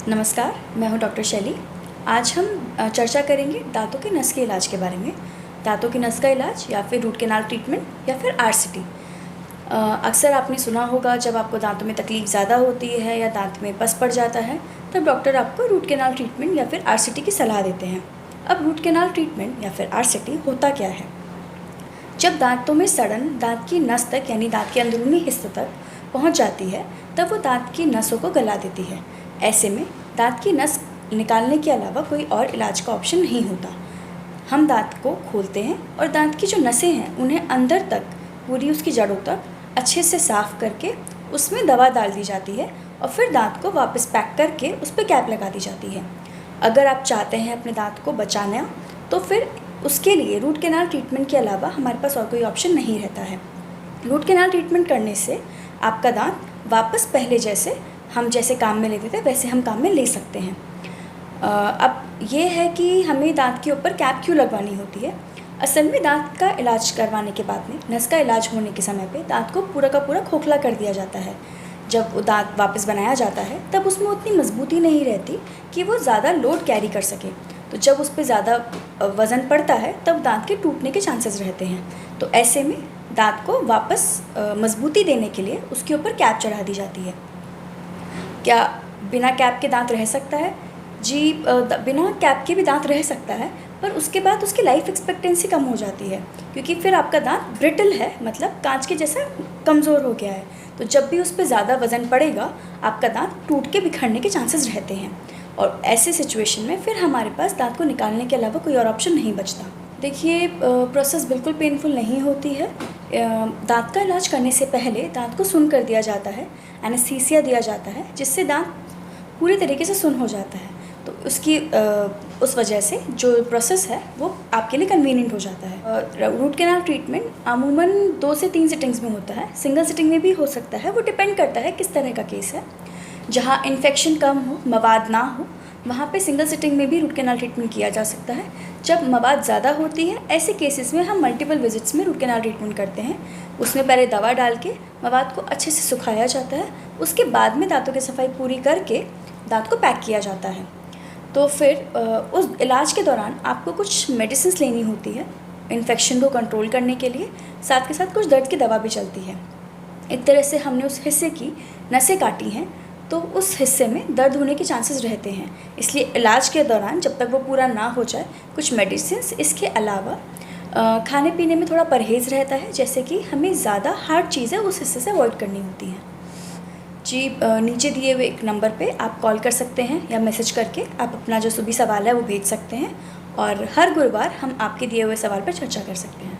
नमस्कार, मैं हूं डॉक्टर शैली। आज हम चर्चा करेंगे दांतों के नस के इलाज के बारे में। दांतों की नस का इलाज या फिर रूट कैनाल ट्रीटमेंट या फिर आरसीटी। अक्सर आपने सुना होगा जब आपको दांतों में तकलीफ़ ज़्यादा होती है या दांत में पस पड़ जाता है तब डॉक्टर आपको रूट कैनाल ट्रीटमेंट या फिर आरसीटी की सलाह देते हैं। अब रूट कैनाल ट्रीटमेंट या फिर आरसीटी होता क्या है? जब दांतों में सड़न दांत की नस तक यानी दांत के अंदरूनी हिस्से तक पहुंच जाती है तब वो दांत की नसों को गला देती है। ऐसे में दांत की नस निकालने के अलावा कोई और इलाज का ऑप्शन नहीं होता। हम दांत को खोलते हैं और दांत की जो नसें हैं उन्हें अंदर तक पूरी उसकी जड़ों तक अच्छे से साफ़ करके उसमें दवा डाल दी जाती है और फिर दांत को वापस पैक करके उस पर कैप लगा दी जाती है। अगर आप चाहते हैं अपने दांत को बचाना तो फिर उसके लिए रूट कैनाल ट्रीटमेंट के अलावा हमारे पास और कोई ऑप्शन नहीं रहता है। रूट कैनाल ट्रीटमेंट करने से आपका दांत वापस पहले जैसे हम जैसे काम में लेते थे वैसे हम काम में ले सकते हैं। अब ये है कि हमें दांत के ऊपर कैप क्यों लगवानी होती है। असल में दांत का इलाज करवाने के बाद में नस का इलाज होने के समय पे दांत को पूरा का पूरा खोखला कर दिया जाता है। जब वो दांत वापस बनाया जाता है तब उसमें उतनी मजबूती नहीं रहती कि वो ज़्यादा लोड कैरी कर सके। तो जब उस पर ज़्यादा वज़न पड़ता है तब दांत के टूटने के चांसेस रहते हैं। तो ऐसे में दांत को वापस मजबूती देने के लिए उसके ऊपर कैप चढ़ा दी जाती है। क्या बिना कैप के दांत रह सकता है? जी, बिना कैप के भी दांत रह सकता है, पर उसके बाद उसकी लाइफ एक्सपेक्टेंसी कम हो जाती है क्योंकि फिर आपका दांत ब्रिटल है, मतलब कांच के जैसा कमज़ोर हो गया है। तो जब भी उस पर ज़्यादा वज़न पड़ेगा आपका दांत टूट के बिखरने के चांसेस रहते हैं और ऐसे सिचुएशन में फिर हमारे पास दांत को निकालने के अलावा कोई और ऑप्शन नहीं बचता। देखिए, प्रोसेस बिल्कुल पेनफुल नहीं होती है। दांत का इलाज करने से पहले दांत को सुन्न कर दिया जाता है, एनेस्थीसिया दिया जाता है, जिससे दांत पूरी तरीके से सुन्न हो जाता है। तो उस वजह से जो प्रोसेस है वो आपके लिए कन्वीनियंट हो जाता है। रूट कैनाल ट्रीटमेंट अमूमन 2 से 3 सिटिंग्स में होता है। सिंगल सिटिंग में भी हो सकता है, वो डिपेंड करता है किस तरह का केस है। जहाँ इन्फेक्शन कम हो, मवाद ना हो, वहाँ पे सिंगल सिटिंग में भी रूट कैनाल ट्रीटमेंट किया जा सकता है। जब मवाद ज़्यादा होती है ऐसे केसेस में हम मल्टीपल विजिट्स में रूट कैनाल ट्रीटमेंट करते हैं। उसमें पहले दवा डाल के मवाद को अच्छे से सुखाया जाता है, उसके बाद में दांतों की सफाई पूरी करके दांत को पैक किया जाता है। तो फिर उस इलाज के दौरान आपको कुछ मेडिसिन लेनी होती है इन्फेक्शन को कंट्रोल करने के लिए, साथ के साथ कुछ दर्द की दवा भी चलती है। एक तरह से हमने उस हिस्से की नसें काटी हैं तो उस हिस्से में दर्द होने के चांसेस रहते हैं, इसलिए इलाज के दौरान जब तक वो पूरा ना हो जाए कुछ मेडिसिन। इसके अलावा खाने पीने में थोड़ा परहेज़ रहता है, जैसे कि हमें ज़्यादा हार्ड चीज़ें उस हिस्से से अवॉइड करनी होती हैं। जी, नीचे दिए हुए एक नंबर पे आप कॉल कर सकते हैं या मैसेज करके आप अपना जो भी सवाल है वो भेज सकते हैं और हर गुरुवार हम आपके दिए हुए सवाल पर चर्चा कर सकते हैं।